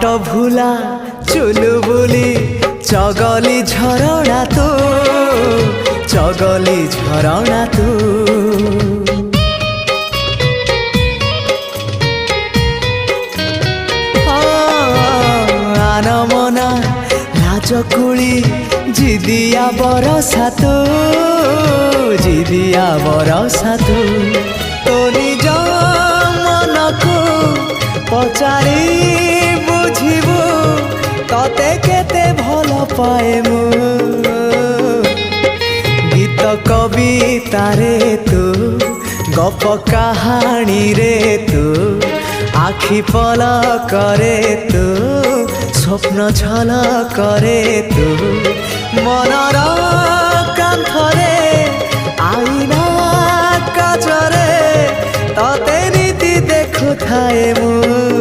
बाट भूला चुलबुली चगली झरणा तू चगली झरणा तू आनमना लाजकुली जिदिया बरसा तू जिदिया बरसा तू तो निज मन को पचारि बुझिबु तते केते भल पाए मु गीत कविता रे तू गप कहानी रे तू आखि पलक रे तू स्वप्न झलक रे तू मनर कांथरे आईना काचरे तते नीति देखु थाए मु।